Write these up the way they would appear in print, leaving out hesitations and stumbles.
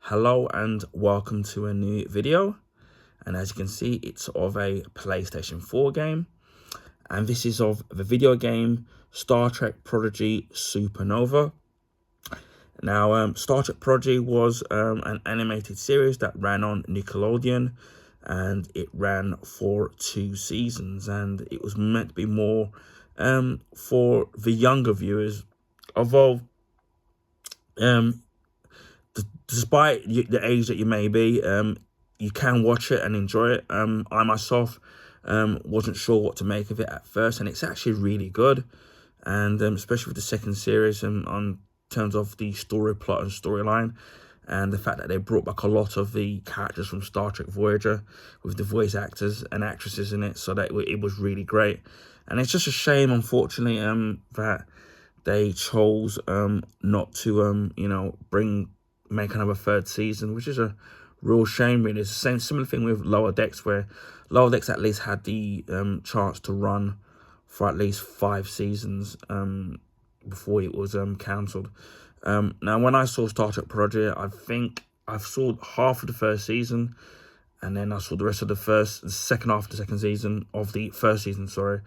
Hello and welcome to a new video, and as you can see it's of a PlayStation 4 game, and this is of the video game Star Trek Prodigy Supernova. Now Star Trek Prodigy was an animated series that ran on Nickelodeon, and it ran for 2 seasons, and it was meant to be more for the younger viewers, although despite the age that you may be, you can watch it and enjoy it. I myself wasn't sure what to make of it at first, and it's actually really good. And especially with the second series, and on terms of the story plot and storyline, and the fact that they brought back a lot of the characters from Star Trek Voyager with the voice actors and actresses in it, so that it was really great. And it's just a shame, unfortunately, that they chose not to make another third season, which is a real shame, really. It's the similar thing with Lower Decks, where Lower Decks at least had the chance to run for at least 5 seasons before it was cancelled. Now, when I saw Star Trek Prodigy, I think I saw half of the first season, and then I saw the rest of the second half of the second season of the first season, sorry.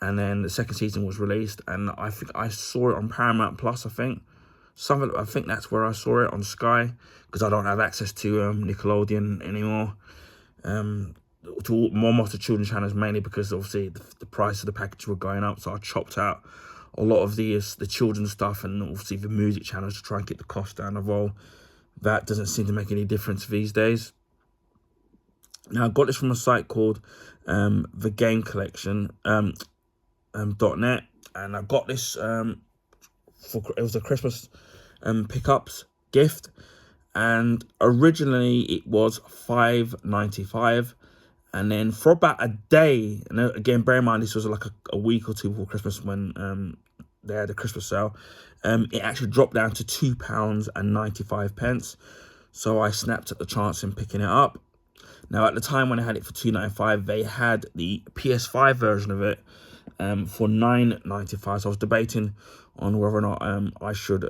And then the second season was released, and I think I saw it on Paramount Plus, I think that's where I saw it, on Sky, because I don't have access to Nickelodeon anymore. To most of the children's channels, mainly because obviously the price of the package were going up, so I chopped out a lot of the children's stuff and obviously the music channels to try and keep the cost down. Although that doesn't seem to make any difference these days. Now, I got this from a site called the Game Collection .net, and I got this it was a Christmas pickups gift, and originally it was $5.95, and then for about a day, and again, bear in mind this was like a week or two before Christmas when they had a Christmas sale, it actually dropped down to £2.95. So I snapped at the chance in picking it up. Now, at the time when I had it for $2.95, they had the PS5 version of it for $9.95. So I was debating on whether or not I should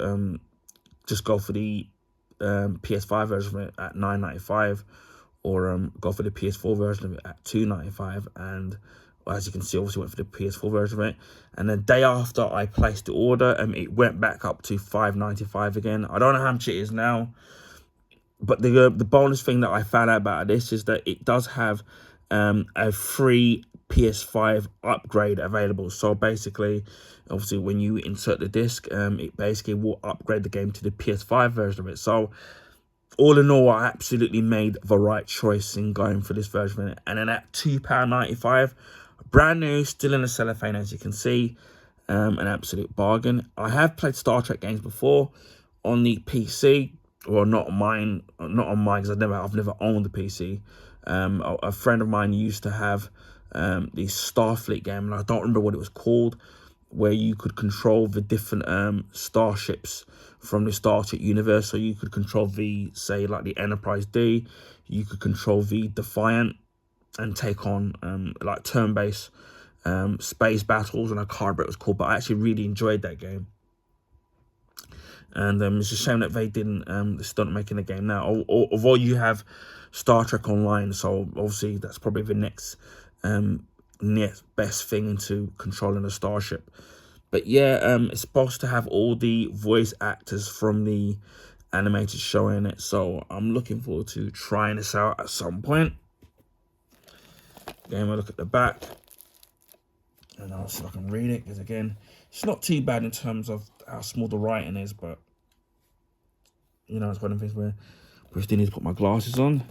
just go for the PS5 version of it at $9.95, or go for the PS4 version of it at $2.95. And as you can see, obviously went for the PS4 version of it. And the day after I placed the order, it went back up to $5.95 again. I don't know how much it is now, but the bonus thing that I found out about this is that it does have a free PS5 upgrade available. So basically, obviously, when you insert the disc, it basically will upgrade the game to the PS5 version of it. So all in all, I absolutely made the right choice in going for this version of it. And then at £2.95, brand new, still in the cellophane, as you can see, an absolute bargain. I have played Star Trek games before on the PC. Well, not on mine, because I've never owned the PC. A friend of mine used to have the Starfleet game, and I don't remember what it was called, where you could control the different starships from the Star Trek universe. So you could control the, say, like the Enterprise D, you could control the Defiant, and take on like turn-based space battles, and I can't remember what it was called, but I actually really enjoyed that game. And it's a shame that they didn't start making the game now. Although you have Star Trek Online, so obviously that's probably the next best thing into controlling a starship. But yeah, it's supposed to have all the voice actors from the animated show in it, so I'm looking forward to trying this out at some point. Again, we'll look at the back, and I'll see if I can read it, because again, it's not too bad in terms of how small the writing is, but you know, it's one of the things where I still need to put my glasses on.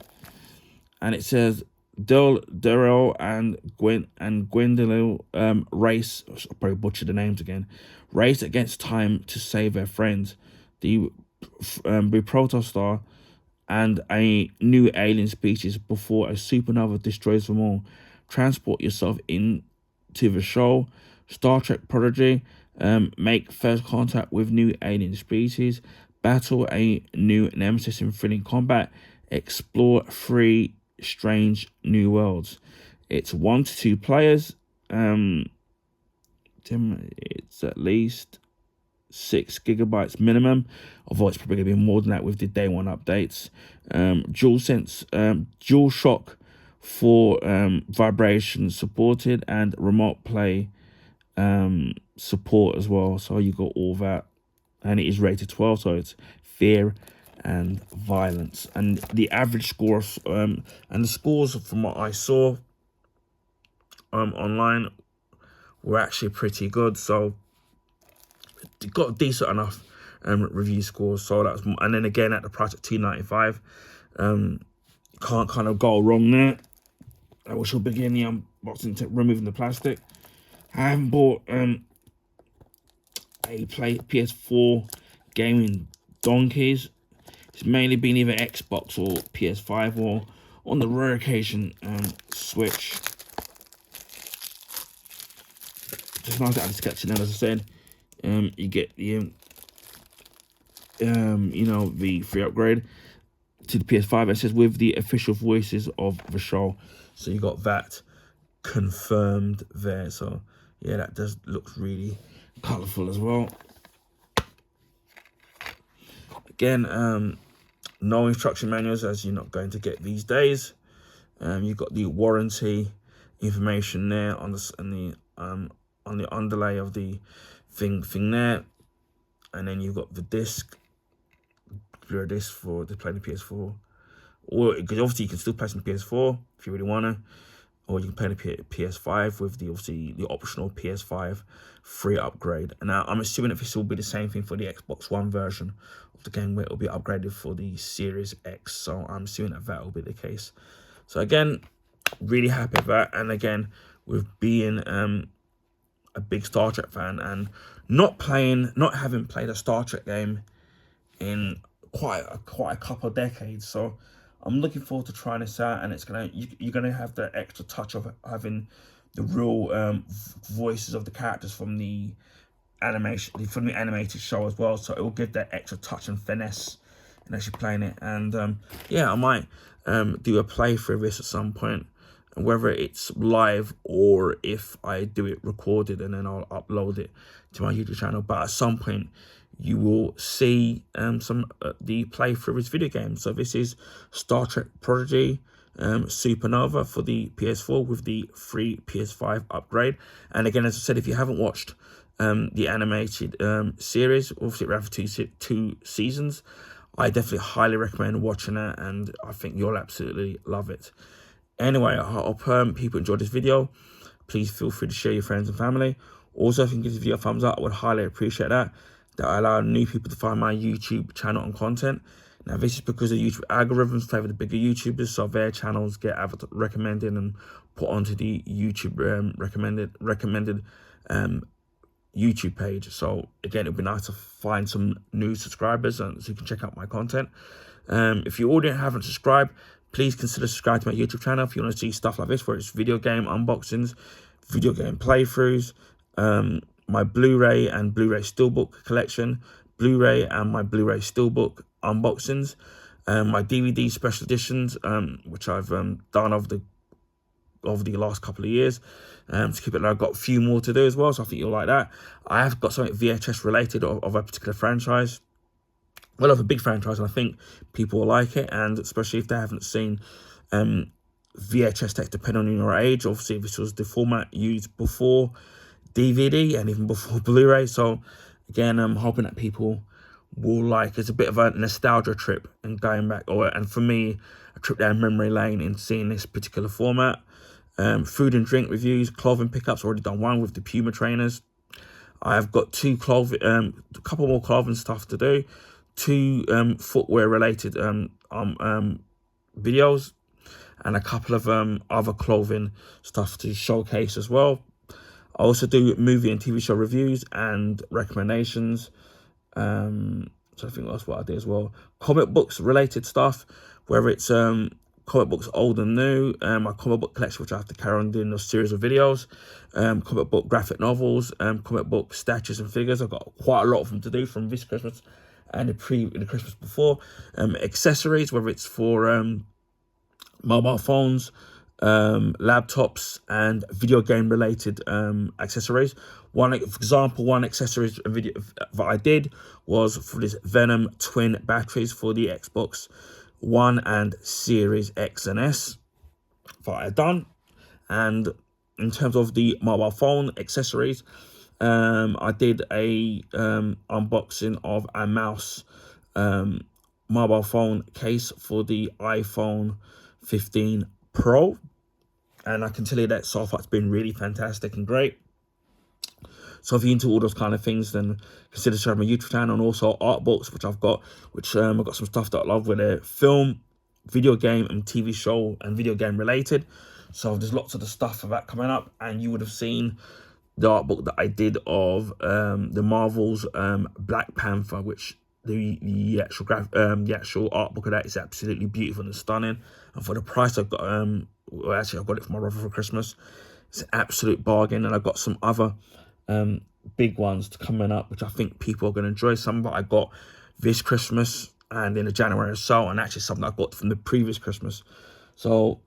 And it says Daryl and Gwendolyn race. I'll probably butcher the names again. Race against time to save their friends. The protostar and a new alien species before a supernova destroys them all. Transport yourself into the show. Star Trek Prodigy. Make first contact with new alien species. Battle a new nemesis in thrilling combat. Explore 3 strange new worlds. It's 1 to 2 players. It's at least gigabytes minimum, although it's probably going to be more than that with the day one updates. Dual shock for vibration supported, and remote play support as well. So you got all that, and it is rated 12, so it's fear and violence. And the average score and the scores from what I saw online were actually pretty good. So it got decent enough review scores. So that's, and then again at the price of $2.95, can't kind of go wrong there. We shall begin the unboxing, removing the plastic. I haven't bought a PS4 gaming donkeys. It's mainly been either Xbox or PS5, or on the rare occasion Switch. Just nice out of sketching. And as I said, you get the the free upgrade to the PS5. It says with the official voices of the show, so you got that confirmed there. So yeah, that does look really colourful as well. Again, no instruction manuals, as you're not going to get these days. You've got the warranty information there on the underlay of the thing there, and then you've got the disc, your disc for to play the PS4, or because obviously you can still play some PS4 if you really wanna, or you can play the PS5 with the the optional PS5 free upgrade. And now I'm assuming that this will be the same thing for the Xbox One version of the game, where it will be upgraded for the Series X. So I'm assuming that will be the case. So again, really happy with that. And again, with being a big Star Trek fan, and not having played a Star Trek game in quite a couple of decades, so I'm looking forward to trying this out. And it's you're gonna have the extra touch of having the real voices of the characters from the animated show as well. So it will give that extra touch and finesse in actually playing it. And yeah, I might do a playthrough of this at some point, whether it's live or if I do it recorded and then I'll upload it to my YouTube channel. But at some point you will see the playthrough of this video game. So this is Star Trek Prodigy Supernova for the PS4 with the free PS5 upgrade. And again, as I said, if you haven't watched the animated series, obviously it ran for two seasons, I definitely highly recommend watching that, and I think you'll absolutely love it. Anyway, I hope people enjoyed this video. Please feel free to share your friends and family. Also, if you can give this video a thumbs up, I would highly appreciate that. That allow new people to find my YouTube channel and content. Now, this is because the YouTube algorithms favour the bigger YouTubers, so their channels get recommended and put onto the YouTube recommended YouTube page. So again, it'd be nice to find some new subscribers so you can check out my content. If you already haven't subscribed, please consider subscribing to my YouTube channel if you want to see stuff like this, where it's video game unboxings, video game playthroughs, my Blu-ray and Blu-ray Steelbook collection, Blu-ray and my Blu-ray Steelbook unboxings, my DVD special editions, which I've done over the last couple of years. To keep it, I've got a few more to do as well, so I think you'll like that. I have got something VHS related of a particular franchise. Well, of a big franchise, and I think people will like it, and especially if they haven't seen VHS text, depending on your age. Obviously, this was the format used before DVD and even before Blu-ray. So again, I'm hoping that people will like. It's a bit of a nostalgia trip and going back, and for me, a trip down memory lane in seeing this particular format. Food and drink reviews, clothing pickups. Already done one with the Puma trainers. I've got a couple more clothing stuff to do. 2 footwear related videos, and a couple of other clothing stuff to showcase as well. I also do movie and TV show reviews and recommendations. So I think that's what I do as well. Comic books related stuff, whether it's comic books old and new, my comic book collection, which I have to carry on doing a series of videos, comic book graphic novels, comic book statues and figures. I've got quite a lot of them to do from this Christmas and the Christmas before. Accessories, whether it's for mobile phones, laptops and video game related accessories. For example, one accessories video that I did was for this Venom twin batteries for the Xbox One and Series X and S that I done. And in terms of the mobile phone accessories, I did a unboxing of a mouse mobile phone case for the iPhone 15 Pro, and I can tell you that so far it's been really fantastic and great. So if you're into all those kind of things, then consider sharing my YouTube channel, and also art books, which I've got some stuff that I love with a film, video game, and TV show and video game related. So there's lots of the stuff of that coming up, and you would have seen the art book that I did of the Marvel's Black Panther, which the actual art book of that is absolutely beautiful and stunning. And for the price I've got, well, actually I got it for my brother for Christmas. It's an absolute bargain, and I've got some other big ones coming up, which I think people are going to enjoy. Some that I got this Christmas and in the January or so, and actually something I got from the previous Christmas. So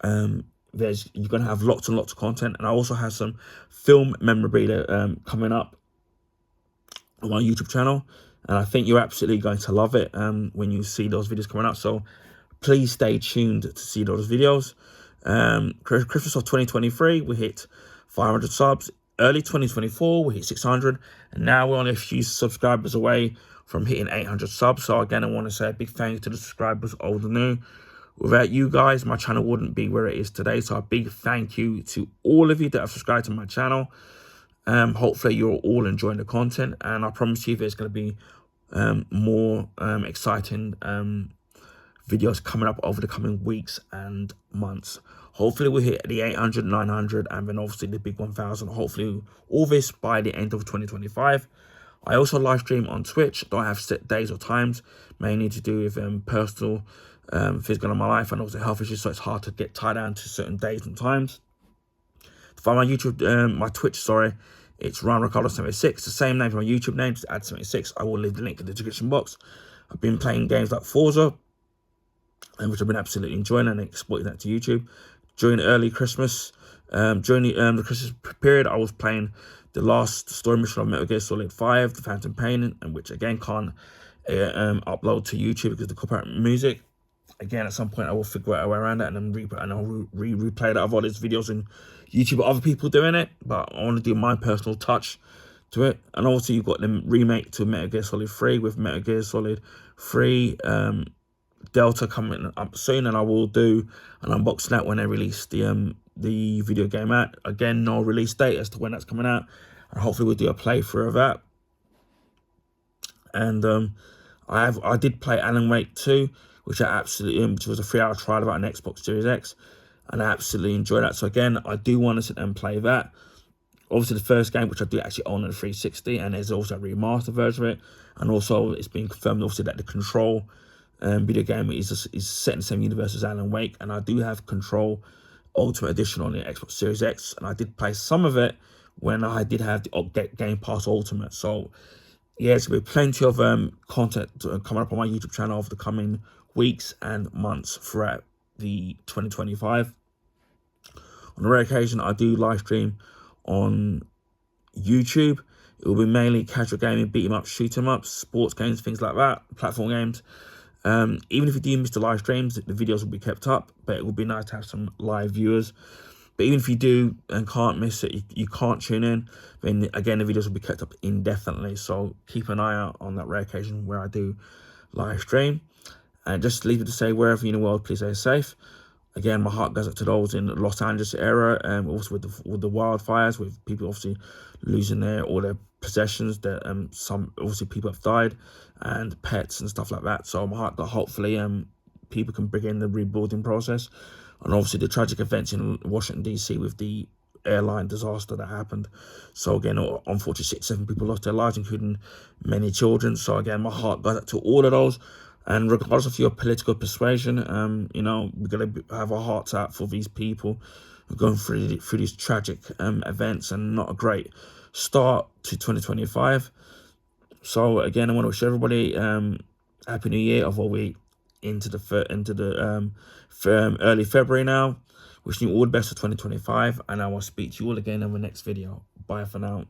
you're going to have lots and lots of content, and I also have some film memorabilia coming up on my YouTube channel, and I think you're absolutely going to love it when you see those videos coming up. So please stay tuned to see those videos. Christmas of 2023, we hit 500 subs. Early 2024, we hit 600, and now we're only a few subscribers away from hitting 800 subs. So again, I want to say a big thank you to the subscribers, old and new. Without you guys, my channel wouldn't be where it is today. So a big thank you to all of you that have subscribed to my channel. Hopefully you're all enjoying the content, and I promise you there's going to be more exciting videos coming up over the coming weeks and months. Hopefully we'll hit the 800, 900, and then obviously the big 1000. Hopefully all this by the end of 2025. I also live stream on Twitch. Don't have set days or times, mainly to do with personal things going on in my life and also health issues, so it's hard to get tied down to certain days and times. Find my YouTube, my Twitch, sorry, it's Ryan Ricardo 76. The same name for my YouTube name, just add 76. I will leave the link in the description box. I've been playing games like Forza, which I've been absolutely enjoying, and exporting that to YouTube. During early Christmas, during the Christmas period, I was playing the last story mission of Metal Gear Solid 5, The Phantom Pain, and which again can't upload to YouTube because of the copyright music. Again, at some point I will figure out a way around that, and then I'll replay that of all these videos on YouTube of other people doing it. But I want to do my personal touch to it. And also you've got the remake to Metal Gear Solid 3 with Metal Gear Solid 3 Delta coming up soon, and I will do an unboxing that when they release the video game out. Again, no release date as to when that's coming out, and hopefully we'll do a playthrough of that. And I did play Alan Wake 2, which I absolutely which was a 3-hour trial about an Xbox Series X, and I absolutely enjoyed that. So again, I do want to sit and play that. Obviously, the first game, which I do actually own on the 360, and there's also a remastered version of it, and also it's been confirmed obviously that the Control video game is set in the same universe as Alan Wake, and I do have Control Ultimate Edition on the Xbox Series X, and I did play some of it when I did have the Game Pass Ultimate. So yeah, there's going to be plenty of content coming up on my YouTube channel over the coming weeks and months throughout the 2025. On a rare occasion, I do live stream on YouTube. It will be mainly casual gaming, beat 'em up, shoot 'em ups, sports games, things like that, platform games. Even if you do miss the live streams, the videos will be kept up, but it would be nice to have some live viewers. But even if you do and can't miss it, you can't tune in, then again, the videos will be kept up indefinitely. So keep an eye out on that rare occasion where I do live stream. And just leave it to say, wherever you're in the world, please stay safe. Again, my heart goes out to those in the Los Angeles area, and also with the wildfires, with people obviously losing all their possessions. That some obviously people have died, and pets and stuff like that. So my heart, that hopefully people can begin the rebuilding process, and obviously the tragic events in Washington DC with the airline disaster that happened. So again, unfortunately, 7 people lost their lives, including many children. So again, my heart goes out to all of those. And regardless of your political persuasion, you know, we're going to have our hearts out for these people who are going through these tragic events, and not a great start to 2025. So again, I want to wish everybody Happy New Year, although we into the early February now. Wishing you all the best for 2025, and I will speak to you all again in the next video. Bye for now.